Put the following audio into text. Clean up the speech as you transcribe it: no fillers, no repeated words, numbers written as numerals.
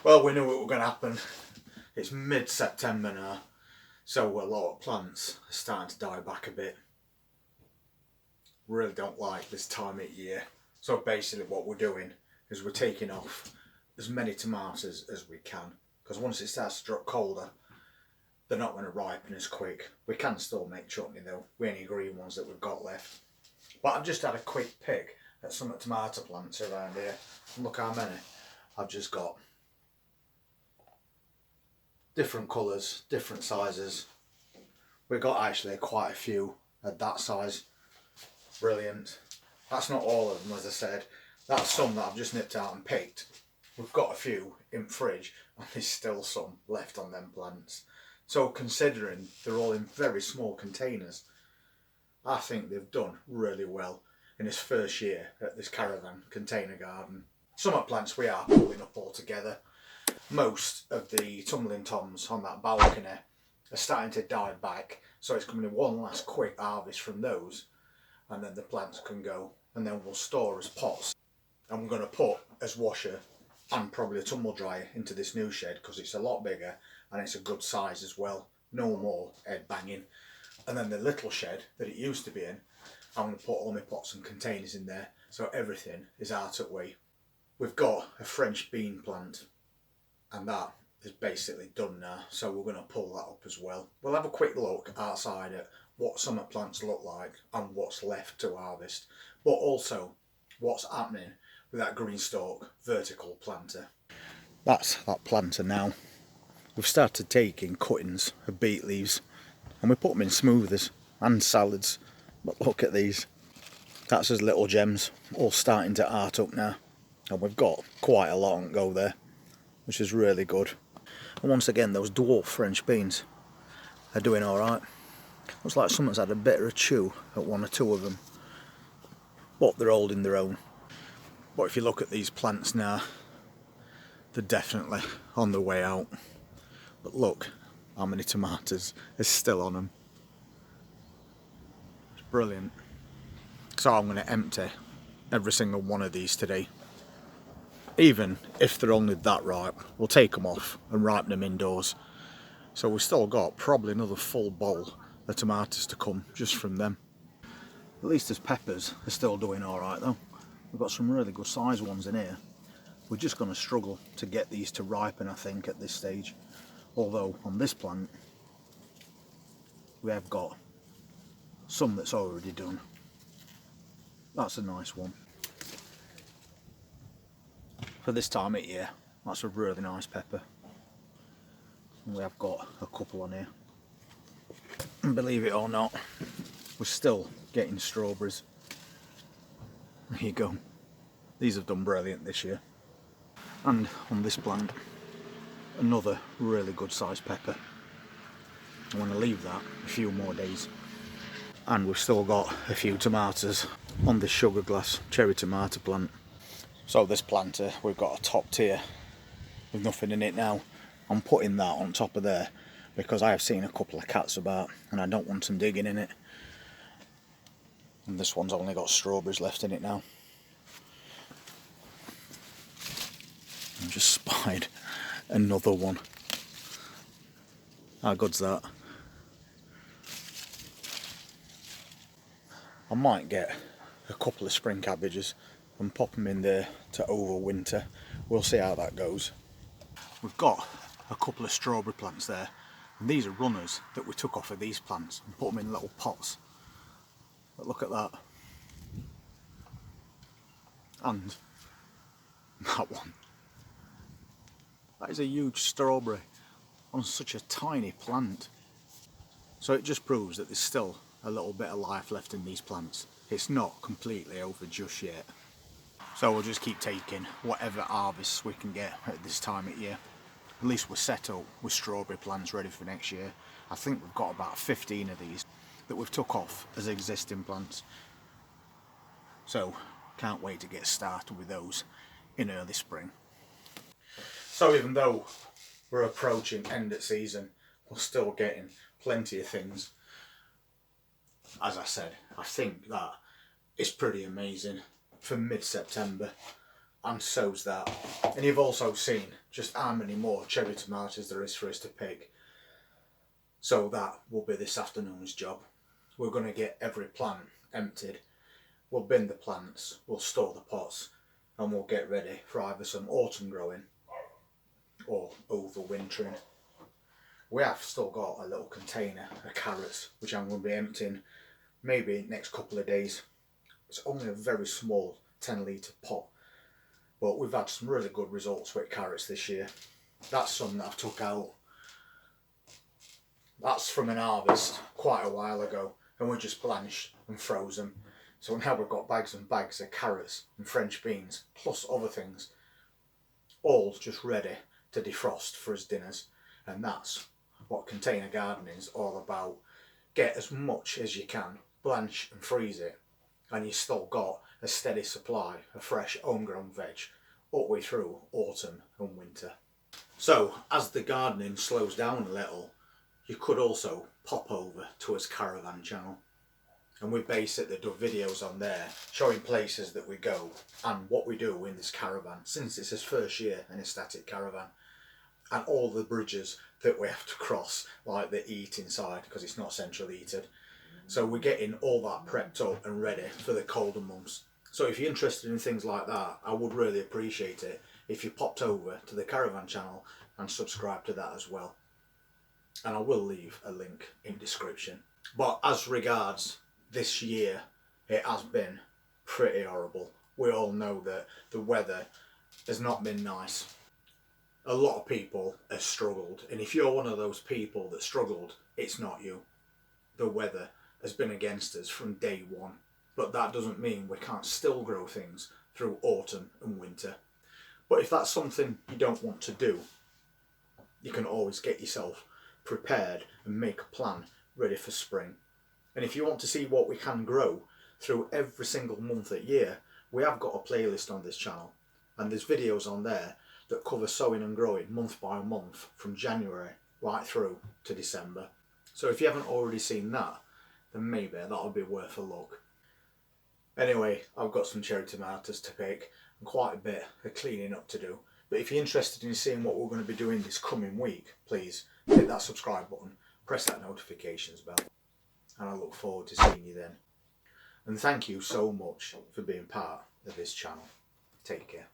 Well, we knew what was going to happen. It's mid-September now, so a lot of plants are starting to die back a bit. Really don't like this time of year. So basically what we're doing is we're taking off as many tomatoes as we can, because once it starts to drop colder, they're not going to ripen as quick. We can still make chutney though, with any green ones that we've got left. But I've just had a quick pick at some tomato plants around here. And look how many I've just got. Different colours, different sizes. We've got actually quite a few at that size. Brilliant. That's not all of them, as I said. That's some that I've just nipped out and picked. We've got a few in fridge and there's still some left on them plants. So considering they're all in very small containers, I think they've done really well in this first year at this caravan container garden. Some of the plants we are pulling up all together. Most of the tumbling toms on that balcony are starting to die back, so it's coming in one last quick harvest from those, and then the plants can go, and then we'll store as pots. And we're going to put as washer and probably a tumble dryer into this new shed because it's a lot bigger and it's a good size as well. No more head banging. And then the little shed that it used to be in, I'm going to put all my pots and containers in there, so everything is out of way. We've got a French bean plant, and that is basically done now, so we're going to pull that up as well. We'll have a quick look outside at what summer plants look like and what's left to harvest, but also what's happening with that green stalk vertical planter. That's that planter now. We've started taking cuttings of beet leaves and we put them in smoothers and salads, but look at these. That's as little gems, all starting to art up now, and we've got quite a lot on go there, which is really good. And once again, those dwarf French beans are doing alright. Looks like someone's had a bit of a chew at one or two of them, but they're holding their own. But if you look at these plants now, they're definitely on their way out. But look how many tomatoes is still on them. It's brilliant. So I'm going to empty every single one of these today. Even if they're only that ripe, we'll take them off and ripen them indoors. So we've still got probably another full bowl of tomatoes to come just from them. At least as peppers are still doing alright though. We've got some really good sized ones in here. We're just going to struggle to get these to ripen, I think, at this stage. Although on this plant we have got some that's already done. That's a nice one. For this time of year, that's a really nice pepper. And we have got a couple on here. And believe it or not, we're still getting strawberries. There you go. These have done brilliant this year. And on this plant, another really good sized pepper. I want to leave that a few more days. And we've still got a few tomatoes on this sugar glass cherry tomato plant. So this planter, we've got a top tier with nothing in it now. I'm putting that on top of there because I have seen a couple of cats about and I don't want them digging in it. And this one's only got strawberries left in it now. I just spied another one. How good's that? I might get a couple of spring cabbages and pop them in there to overwinter. We'll see how that goes. We've got a couple of strawberry plants there, and these are runners that we took off of these plants and put them in little pots. But look at that. And that one. That is a huge strawberry on such a tiny plant. So it just proves that there's still a little bit of life left in these plants. It's not completely over just yet. So we'll just keep taking whatever harvests we can get at this time of year. At least we're set up with strawberry plants ready for next year. I think we've got about 15 of these that we've took off as existing plants. So can't wait to get started with those in early spring. So even though we're approaching end of season, we're still getting plenty of things. As I said, I think that it's pretty amazing for mid-September, and so's that. And you've also seen just how many more cherry tomatoes there is for us to pick. So that will be this afternoon's job. We're going to get every plant emptied. We'll bin the plants, we'll store the pots, and we'll get ready for either some autumn growing or overwintering. We have still got a little container of carrots which I'm going to be emptying maybe next couple of days. It's only a very small 10-litre pot, but we've had some really good results with carrots this year. That's some that I've took out. That's from an harvest quite a while ago, and we just blanched and froze them. So now we've got bags and bags of carrots and French beans, plus other things, all just ready to defrost for us dinners. And that's what container gardening is all about. Get as much as you can, blanch and freeze it, and you still got a steady supply of fresh homegrown veg all the way through autumn and winter. So as the gardening slows down a little, you could also pop over to his caravan channel, and we basically do videos on there showing places that we go and what we do in this caravan, since it's his first year in a static caravan, and all the bridges that we have to cross, like the eat inside, because it's not central heated. So we're getting all that prepped up and ready for the colder months. So if you're interested in things like that, I would really appreciate it if you popped over to the caravan channel and subscribe to that as well. And I will leave a link in description. But as regards this year, it has been pretty horrible. We all know that the weather has not been nice. A lot of people have struggled, and if you're one of those people that struggled, it's not you. The weather has been against us from day one, but that doesn't mean we can't still grow things through autumn and winter. But if that's something you don't want to do, you can always get yourself prepared and make a plan ready for spring. And if you want to see what we can grow through every single month of year, we have got a playlist on this channel, and there's videos on there that cover sowing and growing month by month from January right through to December. So if you haven't already seen that, then maybe that'll be worth a look. Anyway, I've got some cherry tomatoes to pick and quite a bit of cleaning up to do. But if you're interested in seeing what we're going to be doing this coming week, please hit that subscribe button, press that notifications bell, and I look forward to seeing you then. And thank you so much for being part of this channel. Take care.